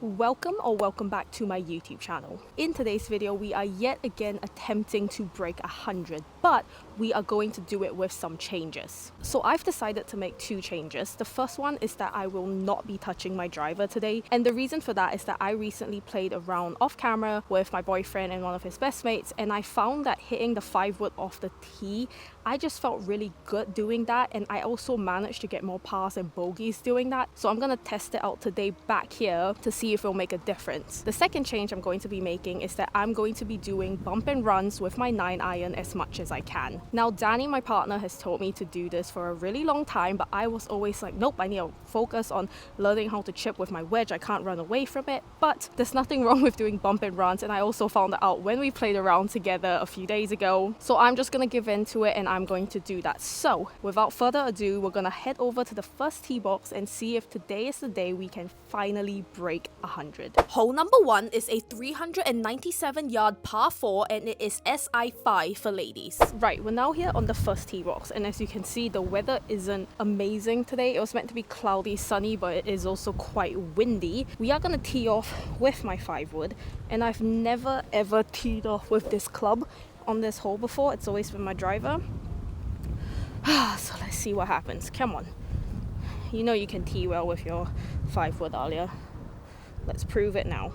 Welcome back to my YouTube channel. In today's video, we are yet again attempting to break 100, but we are going to do it with some changes. So I've decided to make two changes. The first one is that I will not be touching my driver today, and the reason for that is that I recently played a round off camera with my boyfriend and one of his best mates, and I found that hitting the 5-wood off the tee, I just felt really good doing that, and I also managed to get more pars and bogeys doing that. So I'm gonna test it out today back here to see if it'll make a difference. The second change I'm going to be making is that I'm going to be doing bump and runs with my 9-iron as much as I can. Now Danny, my partner, has told me to do this for a really long time, but I was always like, nope, I need to focus on learning how to chip with my wedge. I can't run away from it. But there's nothing wrong with doing bump and runs, and I also found that out when we played around together a few days ago. So I'm just gonna give in to it and I'm going to do that. So without further ado, we're gonna head over to the first tee box and see if today is the day we can finally break 100. Hole number 1 is a 397-yard par 4, and it is SI5 for ladies. Right, we're now here on the first tee box, and as you can see, the weather isn't amazing today. It was meant to be cloudy, sunny, but it is also quite windy. We are gonna tee off with my 5-wood, and I've never ever teed off with this club on this hole before. It's always been my driver. So let's see what happens. Come on. You know you can tee well with your 5-wood, Alia. Let's prove it now.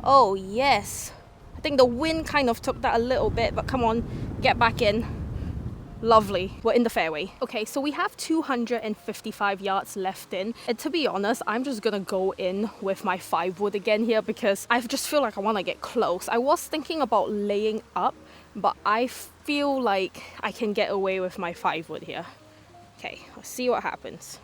Oh yes. I think the wind kind of took that a little bit, but come on, get back in. Lovely, we're in the fairway. Okay, so we have 255 yards left in, and to be honest, I'm just gonna go in with my 5-wood again here because I just feel like I want to get close. I was thinking about laying up, but I feel like I can get away with my 5-wood here. Okay, let's see what happens.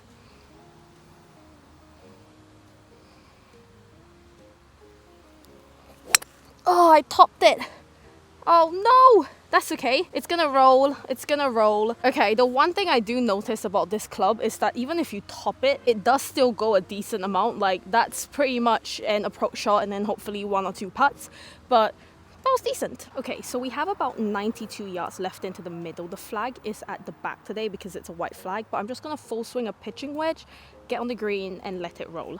Oh, I topped it. Oh no! That's okay. It's gonna roll. It's gonna roll. Okay, the one thing I do notice about this club is that even if you top it, it does still go a decent amount. Like, that's pretty much an approach shot and then hopefully 1 or 2 putts. But that was decent. Okay, so we have about 92 yards left into the middle. The flag is at the back today because it's a white flag, but I'm just gonna full swing a pitching wedge, get on the green and let it roll.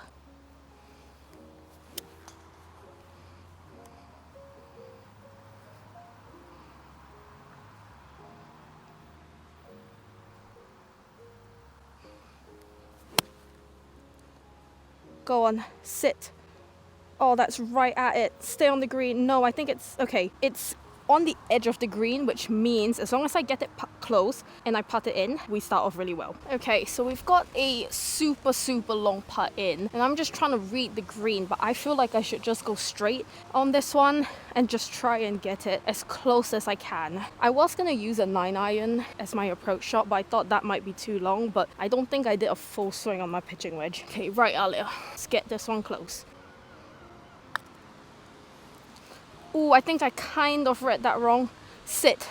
Go on, sit. Oh, that's right at it. Stay on the green. No, I think it's okay. It's on the edge of the green, which means as long as I get it close and I putt it in, we start off really well. Okay, so we've got a super long putt in, and I'm just trying to read the green, but I feel like I should just go straight on this one and just try and get it as close as I can. I was gonna use a 9-iron as my approach shot, but I thought that might be too long, but I don't think I did a full swing on my pitching wedge. Okay, right, Alia, let's get this one close. Ooh, I think I kind of read that wrong. Sit.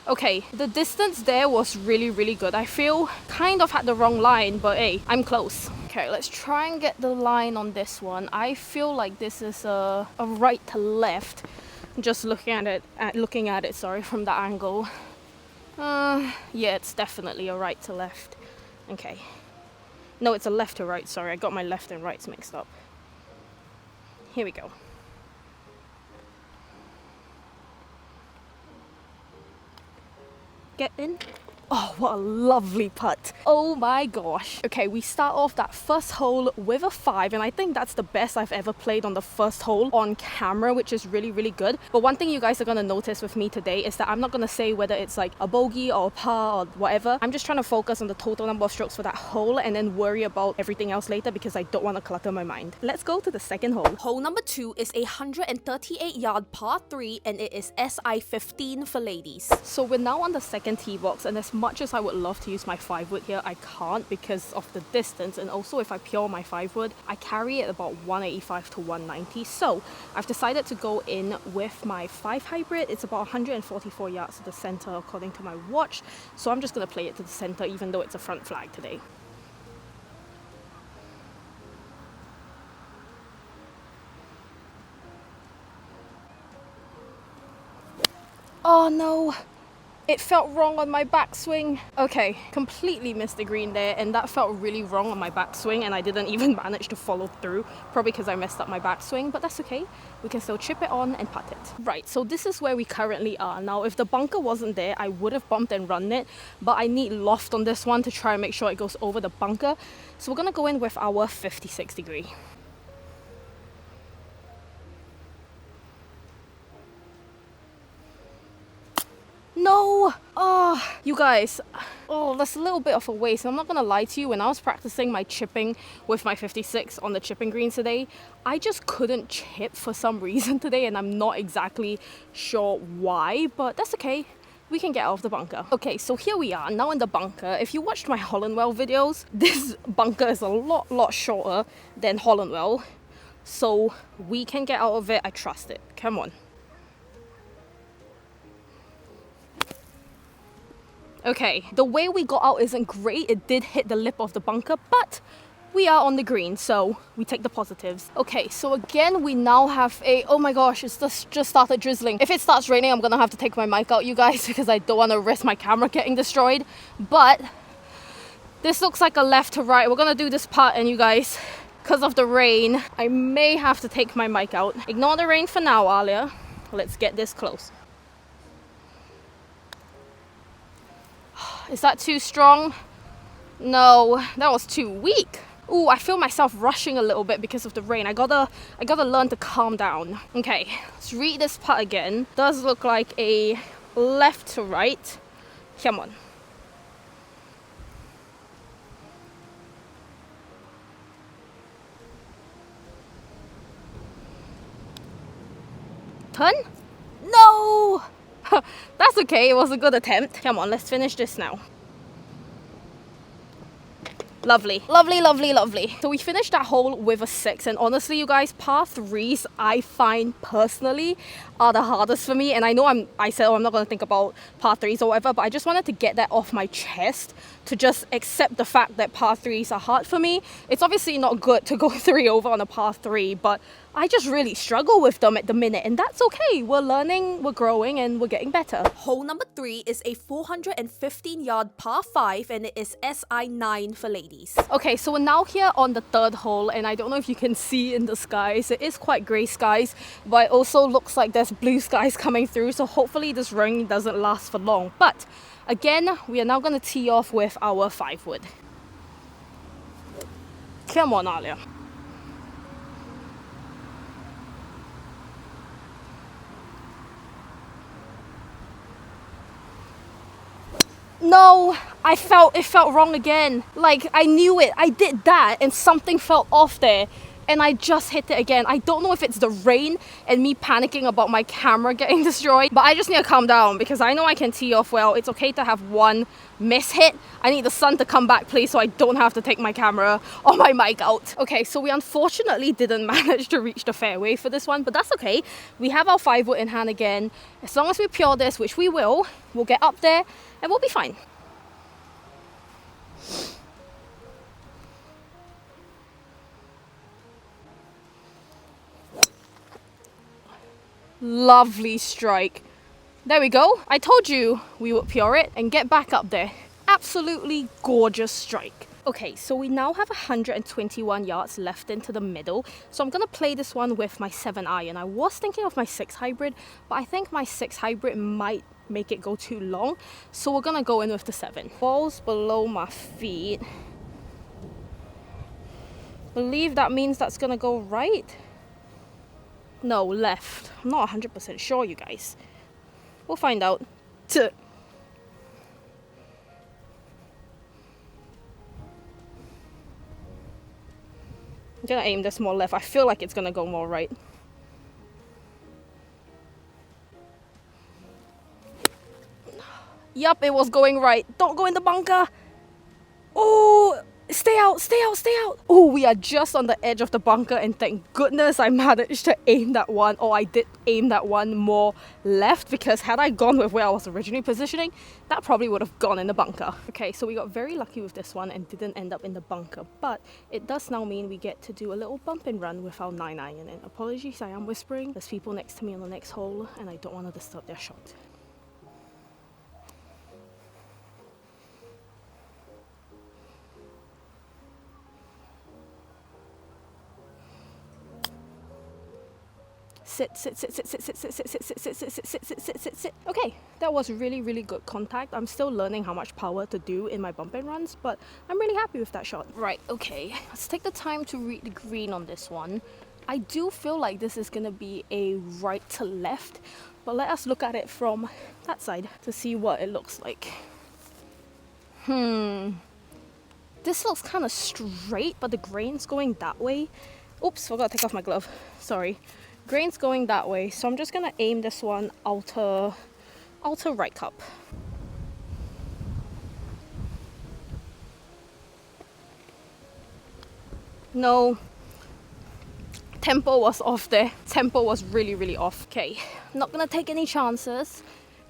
Okay, the distance there was really good. I feel kind of had the wrong line, but hey, I'm close. Okay, let's try and get the line on this one. I feel like this is a right to left. Just looking at it, sorry, from the angle. Yeah, it's definitely a right to left. Okay. No, it's a left to right, sorry. I got my left and rights mixed up. Here we go. Get in. Oh, what a lovely putt. Oh my gosh. Okay, we start off that first hole with a 5, and I think that's the best I've ever played on the first hole on camera, which is really good. But one thing you guys are gonna notice with me today is that I'm not gonna say whether it's like a bogey or a par or whatever. I'm just trying to focus on the total number of strokes for that hole and then worry about everything else later because I don't want to clutter my mind. Let's go to the second hole. Hole number 2 is a 138-yard par 3, and it is SI15 for ladies. So we're now on the second tee box, and as much as I would love to use my 5-wood here, I can't because of the distance, and also if I pure my 5-wood, I carry it about 185 to 190. So I've decided to go in with my 5 hybrid. It's about 144 yards to the center according to my watch, so I'm just going to play it to the center even though it's a front flag today. Oh no, It felt wrong on my backswing. Okay, completely missed the green there, and that felt really wrong on my backswing, and I didn't even manage to follow through, probably because I messed up my backswing, but that's okay. We can still chip it on and putt it. Right, so this is where we currently are. Now, if the bunker wasn't there, I would have bumped and run it, but I need loft on this one to try and make sure it goes over the bunker. So we're gonna go in with our 56 degree. No! Oh, you guys. Oh, that's a little bit of a waste. I'm not gonna lie to you, when I was practicing my chipping with my 56 on the chipping green today, I just couldn't chip for some reason today, and I'm not exactly sure why, but that's okay. We can get out of the bunker. Okay, so here we are, now in the bunker. If you watched my Hollandwell videos, this bunker is a lot shorter than Hollandwell. So we can get out of it, I trust it. Come on. Okay, the way we got out isn't great. It did hit the lip of the bunker, but we are on the green, so we take the positives. Okay, so again, we now have a... Oh my gosh, it's just started drizzling. If it starts raining, I'm gonna have to take my mic out, you guys, because I don't want to risk my camera getting destroyed. But this looks like a left to right. We're gonna do this putt, and you guys, because of the rain, I may have to take my mic out. Ignore the rain for now, Alia. Let's get this close. Is that too strong? No, that was too weak. Ooh, I feel myself rushing a little bit because of the rain. I gotta learn to calm down. Okay, let's read this putt again. Does look like a left to right. Come on. Turn? No! That's okay, it was a good attempt. Come on, let's finish this now. Lovely, lovely, lovely, lovely. So we finished that hole with a 6, and honestly, you guys, par 3s I find personally are the hardest for me. And I know I said, oh, I'm not going to think about par 3s or whatever, but I just wanted to get that off my chest, to just accept the fact that par 3s are hard for me. It's obviously not good to go 3 over on a par 3, but I just really struggle with them at the minute, and that's okay. We're learning, we're growing, and we're getting better. Hole number 3 is a 415-yard par 5, and it is SI9 for ladies. Okay, so we're now here on the 3rd hole, and I don't know if you can see in the skies. It is quite grey skies, but it also looks like there's blue skies coming through, so hopefully this rain doesn't last for long. But again, we are now going to tee off with our 5-wood. Come on, Alia. No, it felt wrong again. Like, I knew it. I did that and something felt off there, and I just hit it again. I don't know if it's the rain and me panicking about my camera getting destroyed, but I just need to calm down because I know I can tee off well. It's okay to have one miss hit. I need the sun to come back, please, so I don't have to take my camera or my mic out. Okay, so we unfortunately didn't manage to reach the fairway for this one, but that's okay. We have our 5-wood in hand again. As long as we pure this, which we will, we'll get up there and we'll be fine. Lovely strike. There we go. I told you we would pure it and get back up there. Absolutely gorgeous strike. Okay, so we now have 121 yards left into the middle. So I'm gonna play this one with my 7-iron. I was thinking of my 6 hybrid, but I think my 6 hybrid might make it go too long. So we're gonna go in with the 7. Ball's below my feet. Believe that means that's gonna go right. No, left. I'm not 100% sure, you guys. We'll find out. I'm gonna aim this more left. I feel like it's gonna go more right. Yup, it was going right. Don't go in the bunker. Oh, stay out, stay out, stay out. Oh, we are just on the edge of the bunker, and thank goodness I managed to aim that one. Oh, I did aim that one more left, because had I gone with where I was originally positioning, that probably would have gone in the bunker. Okay, so we got very lucky with this one and didn't end up in the bunker, but it does now mean we get to do a little bump and run with our 9-iron. And apologies, I am whispering. There's people next to me on the next hole, and I don't want to disturb their shot. sit, sit, sit, sit, sit, sit, sit, sit, sit, sit, sit, sit, sit, sit, sit, sit, sit. Okay, that was really, really good contact. I'm still learning how much power to do in my bump and runs, but I'm really happy with that shot. Right, okay, let's take the time to read the green on this one. I do feel like this is gonna be a right to left, but let us look at it from that side to see what it looks like. This looks kind of straight, but the grain's going that way. Oops, forgot to take off my glove. Sorry. Grain's going that way, so I'm just gonna aim this one outer right cup. No. Tempo was off there. Tempo was really, really off. Okay, not gonna take any chances.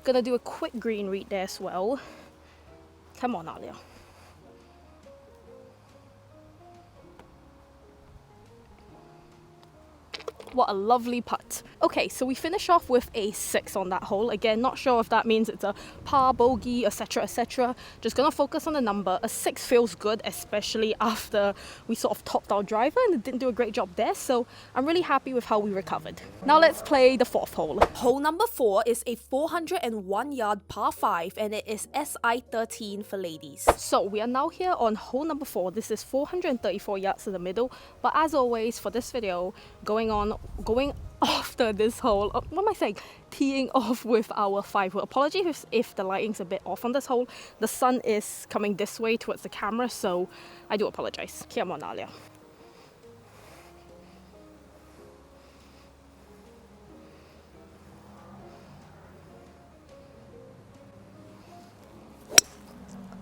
Gonna do a quick green read there as well. Come on, Alia. What a lovely putt. Okay, so we finish off with a 6 on that hole. Again, not sure if that means it's a par, bogey, etc, etc. Just gonna focus on the number. A 6 feels good, especially after we sort of topped our driver and it didn't do a great job there. So I'm really happy with how we recovered. Now let's play the 4th hole. Hole number 4 is a 401-yard par 5 and it is SI 13 for ladies. So we are now here on hole number 4. This is 434 yards to the middle. But as always, for this video, going after this hole, what am I saying? Teeing off with our 5-wood. Apologies if the lighting's a bit off on this hole. The sun is coming this way towards the camera, so I do apologize. Come on, Alia.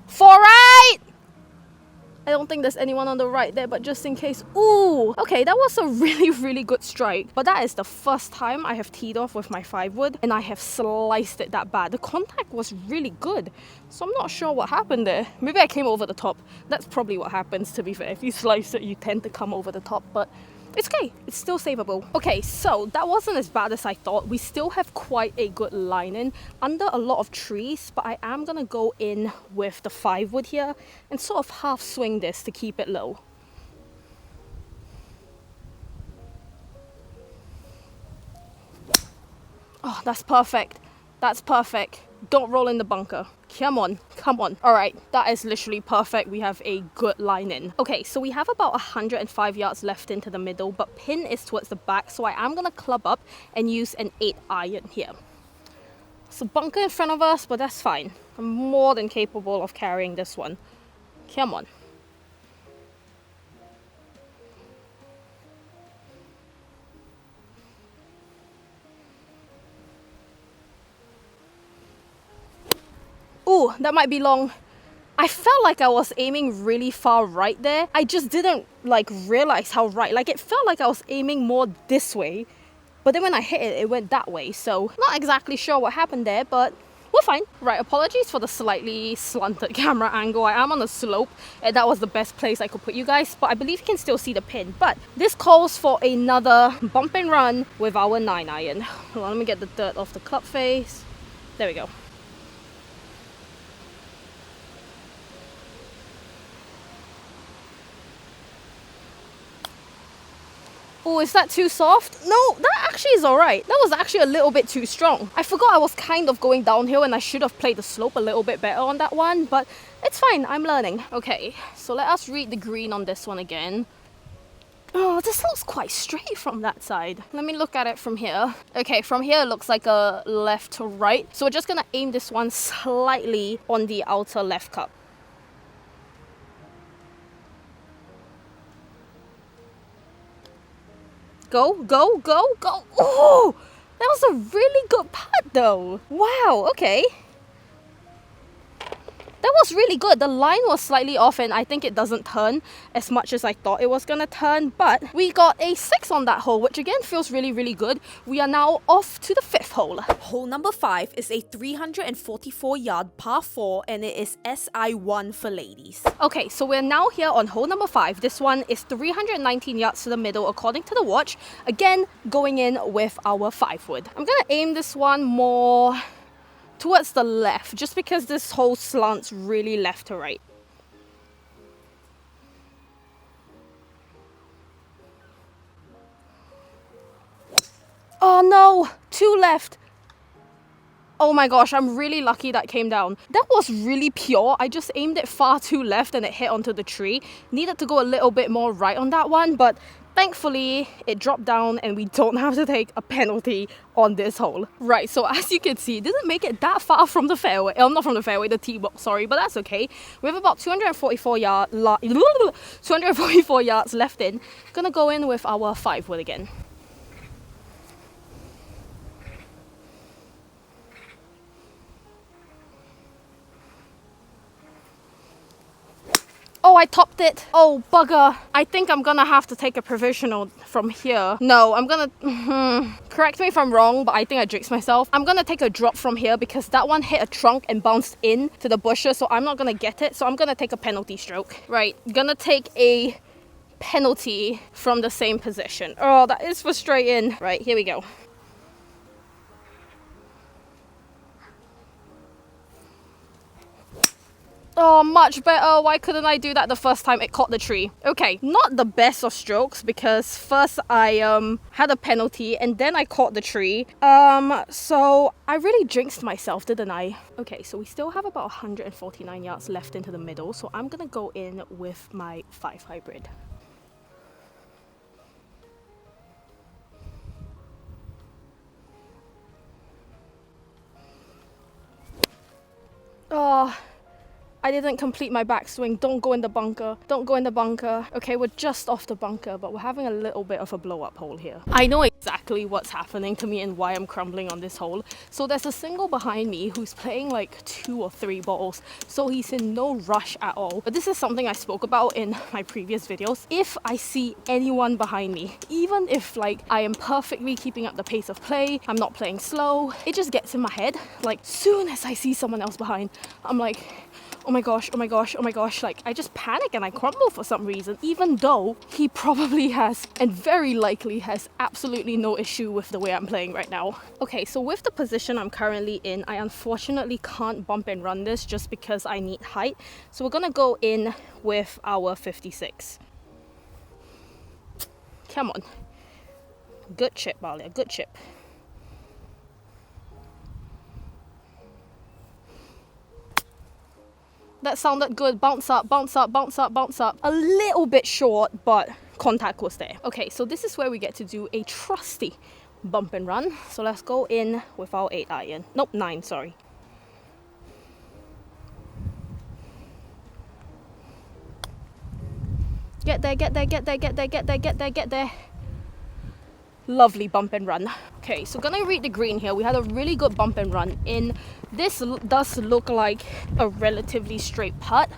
For right! I don't think there's anyone on the right there, but just in case. Ooh, okay, that was a really, really good strike. But that is the first time I have teed off with my 5-wood and I have sliced it that bad. The contact was really good, so I'm not sure what happened there. Maybe I came over the top. That's probably what happens, to be fair. If you slice it, you tend to come over the top, but it's okay, it's still savable. Okay, so that wasn't as bad as I thought. We still have quite a good line in under a lot of trees, but I am gonna go in with the 5-wood here and sort of half swing this to keep it low. Oh, that's perfect. That's perfect. Don't roll in the bunker. Come on, come on. All right, that is literally perfect. We have a good line in. Okay, so we have about 105 yards left into the middle, but pin is towards the back, so I am gonna club up and use an 8-iron here. So bunker in front of us, but that's fine. I'm more than capable of carrying this one. Come on. Ooh, that might be long. I felt like I was aiming really far right there. I just didn't realize how right. It felt like I was aiming more this way. But then when I hit it, it went that way. So not exactly sure what happened there, but we're fine. Right, apologies for the slightly slanted camera angle. I am on a slope and that was the best place I could put you guys. But I believe you can still see the pin. But this calls for another bump and run with our 9-iron. Hold on, let me get the dirt off the club face. There we go. Oh, is that too soft? No, that actually is alright. That was actually a little bit too strong. I forgot I was kind of going downhill and I should have played the slope a little bit better on that one, but it's fine, I'm learning. Okay, so let us read the green on this one again. Oh, this looks quite straight from that side. Let me look at it from here. Okay, from here it looks like a left to right. So we're just gonna aim this one slightly on the outer left cup. Go, go, go, go. Oh, that was a really good putt though. Wow, okay. That was really good. The line was slightly off and I think it doesn't turn as much as I thought it was gonna turn, but we got a 6 on that hole, which again feels really, really good. We are now off to the 5th hole. Hole number 5 is a 344-yard par 4 and it is SI1 for ladies. Okay, so we're now here on hole number 5. This one is 319 yards to the middle according to the watch. Again, going in with our 5-wood. I'm gonna aim this one more towards the left, just because this hole slants really left to right. Oh no, 2 left. Oh my gosh, I'm really lucky that came down. That was really pure. I just aimed it far too left and it hit onto the tree. Needed to go a little bit more right on that one, but thankfully it dropped down and we don't have to take a penalty on this hole. Right, so as you can see, it didn't make it that far from the fairway. Not from the fairway, the tee box, sorry, but that's okay. We have about 244 yards left in. Gonna go in with our 5-wood again. Oh, I topped it. Oh, bugger. I think I'm gonna have to take a provisional from here. No, I'm gonna... correct me if I'm wrong, but I think I jinxed myself. I'm gonna take a drop from here because that one hit a trunk and bounced in to the bushes, so I'm not gonna get it. So I'm gonna take a penalty stroke. Right, gonna take a penalty from the same position. Oh, that is frustrating. Right, here we go. Oh, much better. Why couldn't I do that the first time it caught the tree? Okay, not the best of strokes because first I had a penalty and then I caught the tree. So I really jinxed myself, didn't I? Okay, so we still have about 149 yards left into the middle, so I'm gonna go in with my 5 hybrid. Oh, I didn't complete my backswing. Don't go in the bunker. Don't go in the bunker. Okay, we're just off the bunker, but we're having a little bit of a blow-up hole here. I know exactly what's happening to me and why I'm crumbling on this hole. So there's a single behind me who's playing like 2 or 3 balls. So he's in no rush at all. But this is something I spoke about in my previous videos. If I see anyone behind me, even if like I am perfectly keeping up the pace of play, I'm not playing slow, it just gets in my head. Like soon as I see someone else behind, I'm like, oh my gosh, oh my gosh, oh my gosh. Like I just panic and I crumble for some reason, even though he probably has and very likely has absolutely no issue with the way I'm playing right now. Okay, so with the position I'm currently in, I unfortunately can't bump and run this just because I need height. So we're gonna go in with our 56. Come on. Good chip, Alia, good chip. That sounded good. Bounce up, bounce up, bounce up, bounce up. A little bit short, but contact was there. Okay, so this is where we get to do a trusty bump and run. So let's go in with our 8 iron. Nope, 9, sorry. Get there, get there, get there, get there, get there, get there, get there. Lovely bump and run. Okay, so gonna read the green here. We had a really good bump and run in. This does look like a relatively straight putt.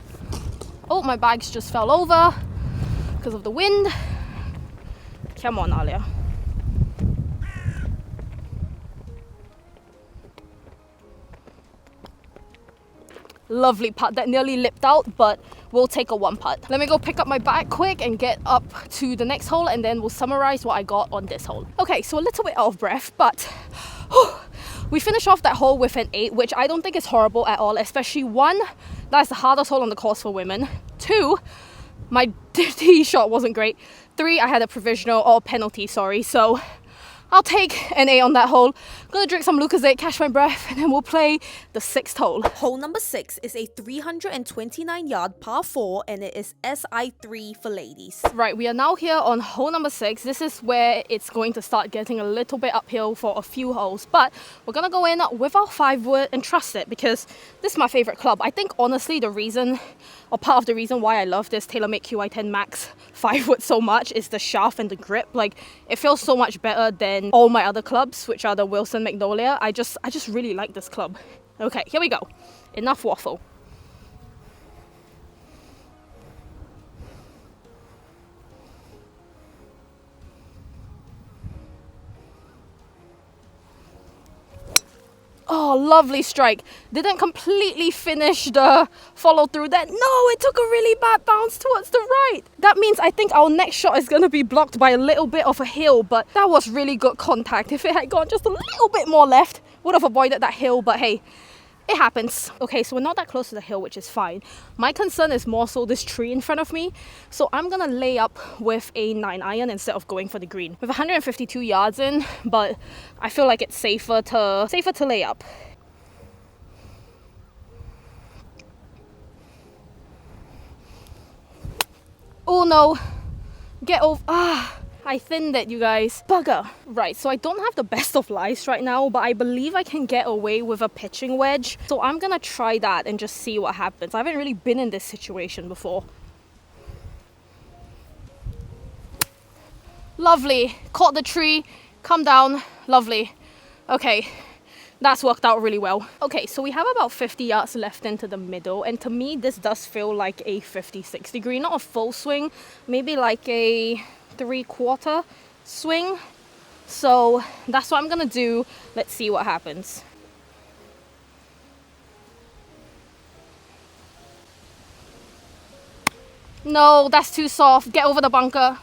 Oh, my bags just fell over because of the wind. Come on, Alia. Lovely putt that nearly lipped out, but we'll take a 1 putt. Let me go pick up my bag quick and get up to the next hole, and then we'll summarize what I got on this hole. Okay, so a little bit out of breath, but we finished off that hole with an 8, which I don't think is horrible at all, especially 1, that's the hardest hole on the course for women. 2, my tee shot wasn't great. 3, I had a provisional or penalty, sorry, so I'll take an 8 on that hole. I'm gonna drink some Lucozade, catch my breath, and then we'll play the 6th hole. Hole number 6 is a 329-yard par 4, and it is SI3 for ladies. Right, we are now here on hole number 6. This is where it's going to start getting a little bit uphill for a few holes, but we're gonna go in with our 5-wood and trust it because this is my favorite club. I think honestly the reason, or part of the reason why I love this TaylorMade QI10 Max 5-wood so much is the shaft and the grip. Like, it feels so much better than all my other clubs, which are the Wilson Magnolia. I just really like this club. Okay, here we go. Enough waffle. Oh, lovely strike. Didn't completely finish the follow through that. No, it took a really bad bounce towards the right. That means I think our next shot is going to be blocked by a little bit of a hill, but that was really good contact. If it had gone just a little bit more left, would have avoided that hill, but hey, It happens. Okay, so we're not that close to the hill, which is fine. My concern is more so this tree in front of me. So I'm gonna lay up with a 9-iron instead of going for the green. With 152 yards in, but I feel like it's safer to lay up. Oh no, get over. I thinned it, you guys. Bugger. Right, so I don't have the best of lies right now, but I believe I can get away with a pitching wedge. So I'm gonna try that and just see what happens. I haven't really been in this situation before. Lovely. Caught the tree. Come down. Lovely. Okay. That's worked out really well. Okay, so we have about 50 yards left into the middle, and to me this does feel like a 56 degree, not a full swing, maybe like a 3/4 swing. So that's what I'm gonna do. Let's see what happens. No, that's too soft. Get over the bunker.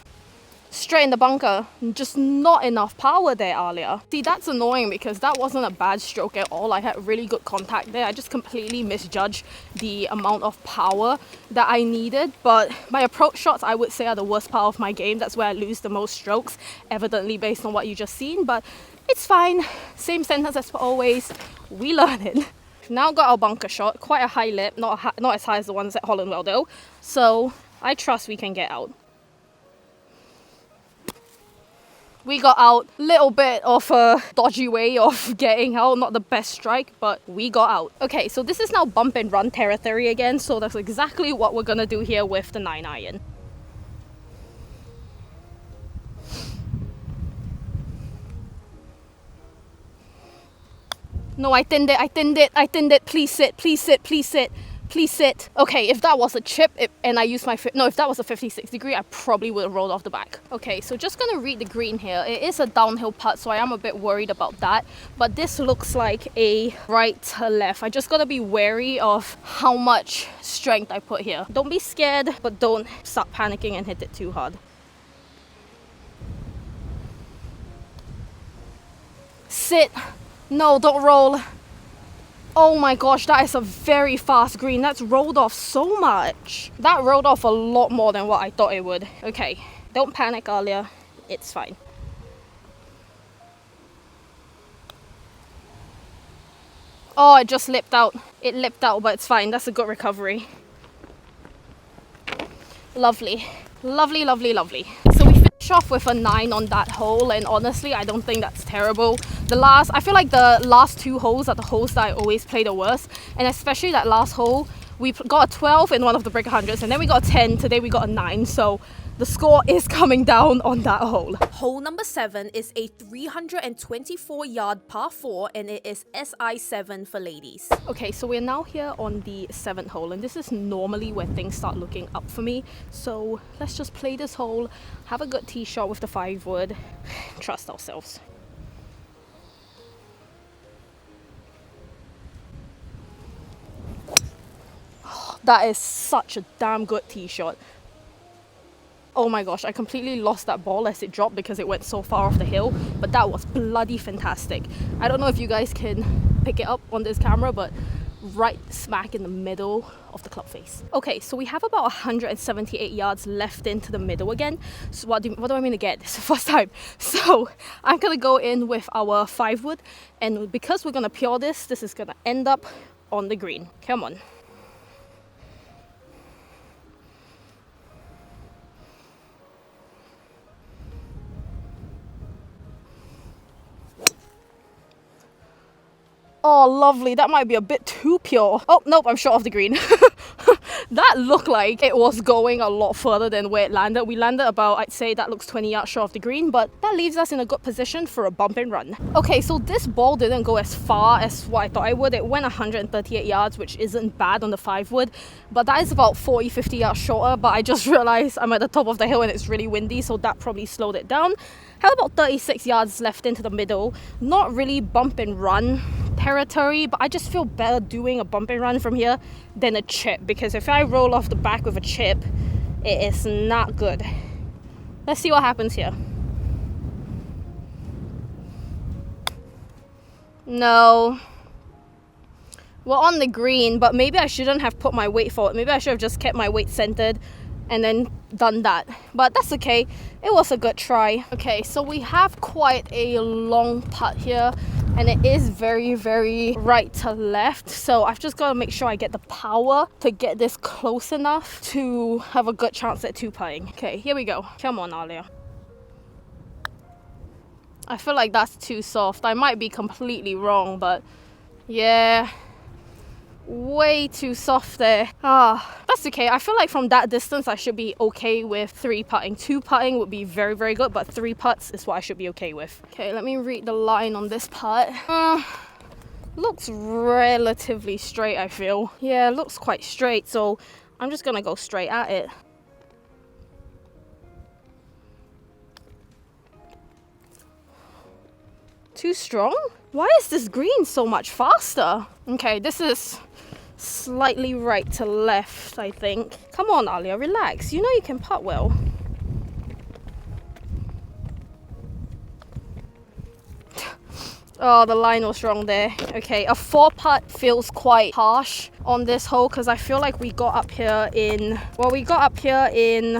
Straight in the bunker. Just not enough power there, Alia. See, that's annoying because that wasn't a bad stroke at all. I had really good contact there. I just completely misjudged the amount of power that I needed. But my approach shots, I would say, are the worst part of my game. That's where I lose the most strokes, evidently based on what you just seen. But it's fine. Same sentence as always. We learn it. Now got our bunker shot. Quite a high lip. Not as high as the ones at Hollandwell though. So I trust we can get out. We got out. Little bit of a dodgy way of getting out. Not the best strike, but we got out. Okay, so this is now bump and run territory again. So that's exactly what we're gonna do here with the 9-iron. No, I thinned it. Please sit, please sit, please sit. Please sit. Okay, if that was a chip and I used my... if that was a 56 degree, I probably would have rolled off the back. Okay, so just gonna read the green here. It is a downhill putt, so I am a bit worried about that. But this looks like a right to left. I just gotta be wary of how much strength I put here. Don't be scared, but don't start panicking and hit it too hard. Sit. No, don't roll. Oh my gosh, that is a very fast green. That's rolled off so much. That rolled off a lot more than what I thought it would. Okay, don't panic, Alia. It's fine. Oh, it just lipped out. It lipped out, but it's fine. That's a good recovery. Lovely. Lovely, lovely, lovely. So we finished off with a 9 on that hole, and honestly, I don't think that's terrible. I feel like the last 2 holes are the holes that I always play the worst, and especially that last hole, we got a 12 in one of the break 100s, and then we got a 10. Today we got a 9, so the score is coming down on that hole. Hole number 7 is a 324 yard par 4, and it is SI7 for ladies. Okay, so we're now here on the 7th hole, and this is normally where things start looking up for me. So let's just play this hole, have a good tee shot with the 5 wood, trust ourselves. That is such a damn good tee shot. Oh my gosh, I completely lost that ball as it dropped because it went so far off the hill, but that was bloody fantastic. I don't know if you guys can pick it up on this camera, but right smack in the middle of the club face. Okay, so we have about 178 yards left into the middle again. So what do I mean again? This is the first time. So I'm gonna go in with our 5 wood, and because we're gonna pure this is gonna end up on the green. Come on. Oh, lovely. That might be a bit too pure. Oh, nope, I'm short of the green. That looked like it was going a lot further than where it landed. We landed about, I'd say that looks 20 yards short of the green, but that leaves us in a good position for a bump and run. Okay, so this ball didn't go as far as what I thought it would. It went 138 yards, which isn't bad on the 5 wood, but that is about 40-50 yards shorter. But I just realized I'm at the top of the hill and it's really windy, so that probably slowed it down. Have about 36 yards left into the middle. Not really bump and run territory, but I just feel better doing a bump and run from here than a chip, because if I roll off the back with a chip, it is not good. Let's see what happens here. No. We're on the green, but maybe I shouldn't have put my weight forward. Maybe I should have just kept my weight centered and then done that. But that's okay. It was a good try. Okay, so we have quite a long putt here, and it is very, very right to left. So I've just got to make sure I get the power to get this close enough to have a good chance at 2-putting. Okay, here we go. Come on, Alia. I feel like that's too soft. I might be completely wrong, but yeah, way too soft there. That's okay. I feel like from that distance I should be okay with 3-putting. 2-putting would be very, very good, but 3 putts is what I should be okay with. Okay, let me read the line on this putt. Looks relatively straight, I feel. Yeah, looks quite straight, so I'm just gonna go straight at it. Too strong? Why is this green so much faster? Okay, this is slightly right to left, I think. Come on, Alia, relax. You know you can putt well. Oh, the line was wrong there. Okay, a 4-putt feels quite harsh on this hole because I feel like we got up here in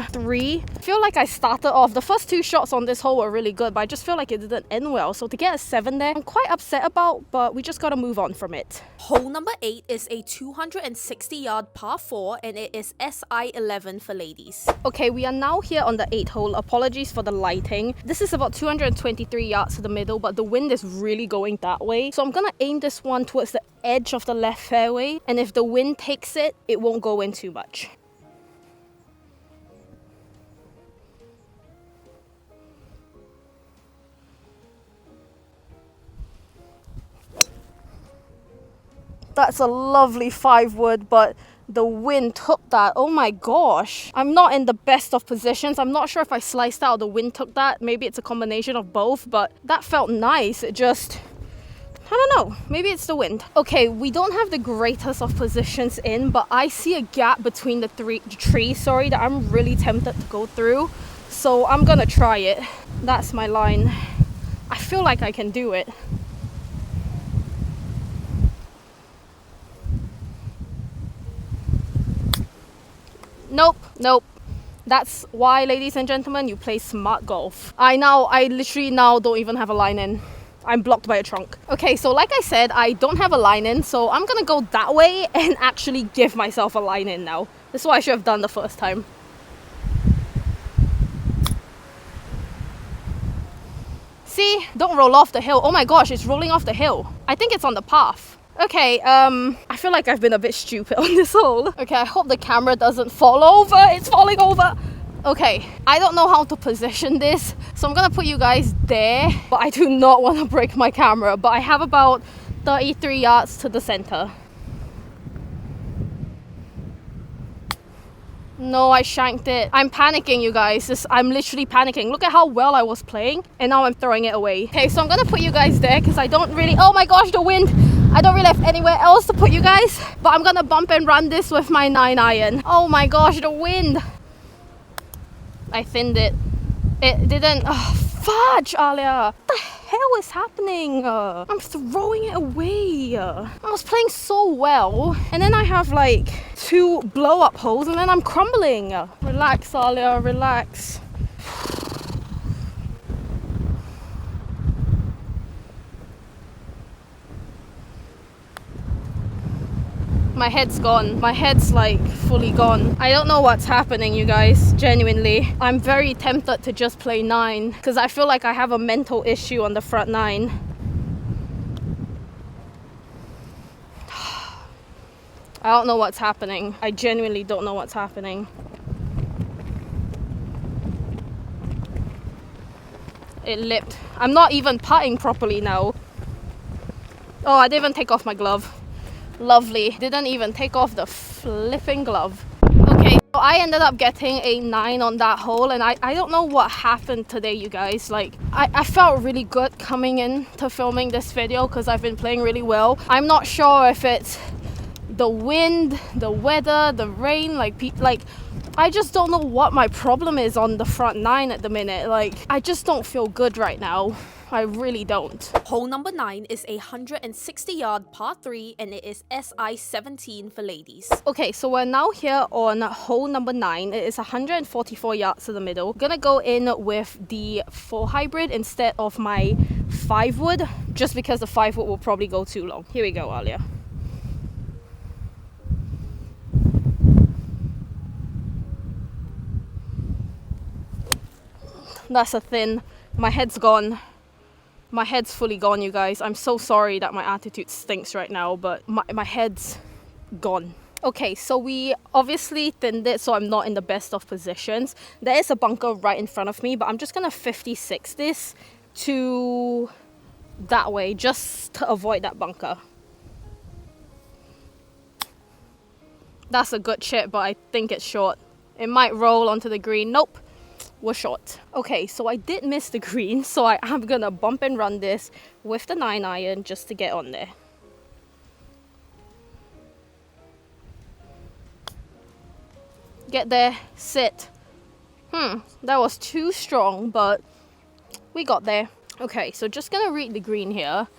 3. I feel like I started off, the first 2 shots on this hole were really good, but I just feel like it didn't end well. So to get a 7 there, I'm quite upset about, but we just gotta move on from it. Hole number 8 is a 260-yard par 4, and it is SI11 for ladies. Okay, we are now here on the 8th hole. Apologies for the lighting. This is about 223 yards to the middle, but the wind is really going that way. So I'm gonna aim this one towards the edge of the left fairway, and if the wind takes it, it won't go in too much. That's a lovely 5-wood, but the wind took that. Oh my gosh. I'm not in the best of positions. I'm not sure if I sliced out or the wind took that. Maybe it's a combination of both, but that felt nice. It just, I don't know. Maybe it's the wind. Okay, we don't have the greatest of positions in, but I see a gap between the trees, that I'm really tempted to go through. So I'm gonna try it. That's my line. I feel like I can do it. Nope. That's why, ladies and gentlemen, you play smart golf. I literally now don't even have a line in. I'm blocked by a trunk. Okay, so like I said, I don't have a line in, so I'm gonna go that way and actually give myself a line in now. This is what I should have done the first time. See? Don't roll off the hill. Oh my gosh, it's rolling off the hill. I think it's on the path. Okay, I feel like I've been a bit stupid on this hole. Okay, I hope the camera doesn't fall over. It's falling over. Okay, I don't know how to position this, so I'm gonna put you guys there, but I do not want to break my camera. But I have about 33 yards to the center. No, I shanked it. I'm panicking, you guys. I'm literally panicking. Look at how well I was playing, and now I'm throwing it away. Okay, so I'm gonna put you guys there because I don't really... Oh my gosh, the wind! I don't really have anywhere else to put you guys, but I'm gonna bump and run this with my 9-iron. Oh my gosh, the wind! I thinned it. It didn't... Oh, fudge, Alia! What the hell is happening? I'm throwing it away. I was playing so well, and then I have like 2 blow-up holes, and then I'm crumbling. Relax, Alia, relax. My head's gone. My head's like fully gone. I don't know what's happening, you guys, genuinely. I'm very tempted to just play 9 because I feel like I have a mental issue on the front 9. I don't know what's happening. I genuinely don't know what's happening. It lipped. I'm not even putting properly now. Oh, I didn't even take off my glove. Lovely. Didn't even take off the flipping glove. Okay, so I ended up getting a 9 on that hole, and I don't know what happened today, you guys. Like, I felt really good coming in to filming this video because I've been playing really well. I'm not sure if it's the wind, the weather, the rain, like I just don't know what my problem is on the front 9 at the minute. Like, I just don't feel good right now. I really don't. Hole number 9 is a 160-yard par 3 and it is SI-17 for ladies. Okay, so we're now here on hole number 9. It is 144 yards to the middle. Gonna go in with the 4 hybrid instead of my 5 wood, just because the 5 wood will probably go too long. Here we go, Alia. That's a thin. My head's gone. My head's fully gone, you guys. I'm so sorry that my attitude stinks right now, but my head's gone. Okay, so we obviously thinned it so I'm not in the best of positions. There is a bunker right in front of me, but I'm just gonna 56 this to that way just to avoid that bunker. That's a good chip, but I think it's short. It might roll onto the green. Nope. We're short. Okay, so I did miss the green, so I am gonna bump and run this with the 9 iron just to get on there. Get there, sit. That was too strong, but we got there. Okay, so just gonna read the green here.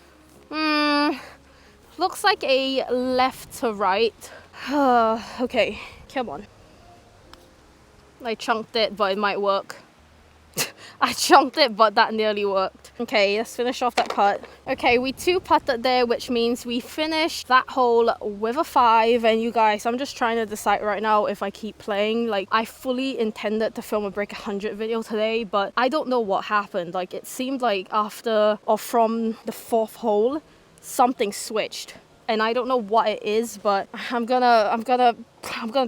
Looks like a left to right. Okay, come on. I chunked it, but it might work. I chunked it, but that nearly worked. Okay, let's finish off that putt. Okay, we 2-putted there, which means we finished that hole with a 5. And you guys, I'm just trying to decide right now if I keep playing. Like, I fully intended to film a break 100 video today, but I don't know what happened. Like, it seemed like after or from the 4th hole, something switched. And I don't know what it is, but I'm gonna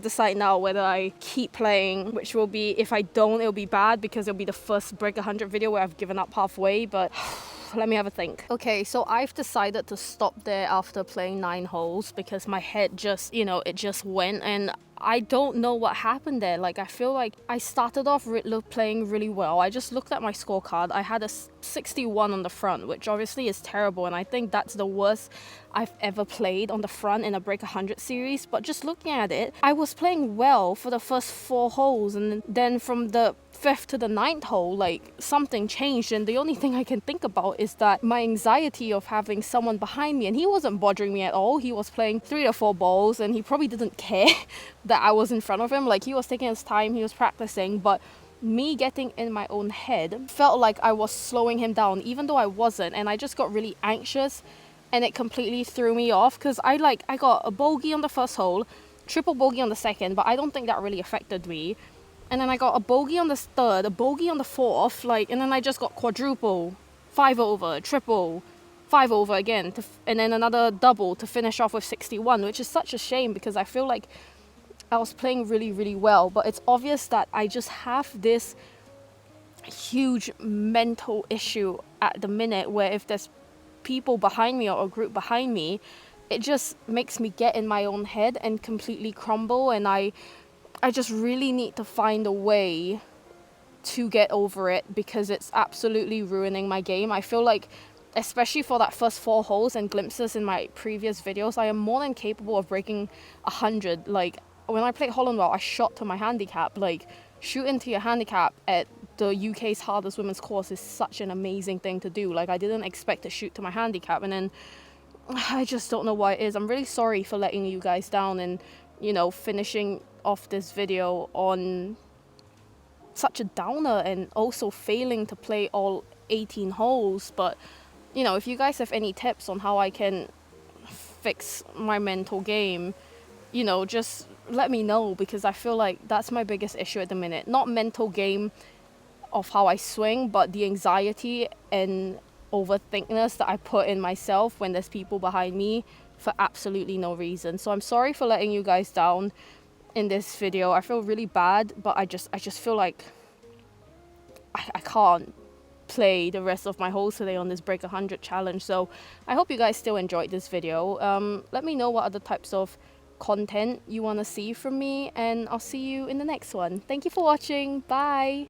decide now whether I keep playing, which will be, if I don't, it'll be bad because it'll be the first break 100 video where I've given up halfway, but let me have a think. Okay, so I've decided to stop there after playing 9 holes because my head just, it just went, and I don't know what happened there. Like, I feel like I started off playing really well. I just looked at my scorecard. I had a 61 on the front, which obviously is terrible, and I think that's the worst I've ever played on the front in a break 100 series. But just looking at it, I was playing well for the first 4 holes, and then from the 5th to the 9th hole, like, something changed, and the only thing I can think about is that my anxiety of having someone behind me, and he wasn't bothering me at all. He was playing 3 to 4 balls, and he probably didn't care that I was in front of him. Like, he was taking his time, he was practicing, but me getting in my own head felt like I was slowing him down, even though I wasn't, and I just got really anxious, and it completely threw me off because I got a bogey on the first hole, triple bogey on the second, but I don't think that really affected me. And then I got a bogey on the 3rd, a bogey on the 4th, and then I just got quadruple, 5 over, triple, 5 over again, and then another double to finish off with 61, which is such a shame because I feel like I was playing really, really well. But it's obvious that I just have this huge mental issue at the minute where if there's people behind me or a group behind me, it just makes me get in my own head and completely crumble, and I just really need to find a way to get over it because it's absolutely ruining my game. I feel like, especially for that first 4 holes and glimpses in my previous videos, I am more than capable of breaking 100. Like, when I played Hollandwell, I shot to my handicap. Like, shooting to your handicap at the UK's hardest women's course is such an amazing thing to do. Like, I didn't expect to shoot to my handicap, and then I just don't know why it is. I'm really sorry for letting you guys down and, finishing off this video on such a downer and also failing to play all 18 holes. But, if you guys have any tips on how I can fix my mental game, just let me know, because I feel like that's my biggest issue at the minute. Not mental game of how I swing, but the anxiety and overthinkness that I put in myself when there's people behind me for absolutely no reason. So I'm sorry for letting you guys down in this video. I feel really bad, but I just feel like I can't play the rest of my holes today on this break 100 challenge. So I hope you guys still enjoyed this video. Let me know what other types of content you want to see from me, and I'll see you in the next one. Thank you for watching. Bye.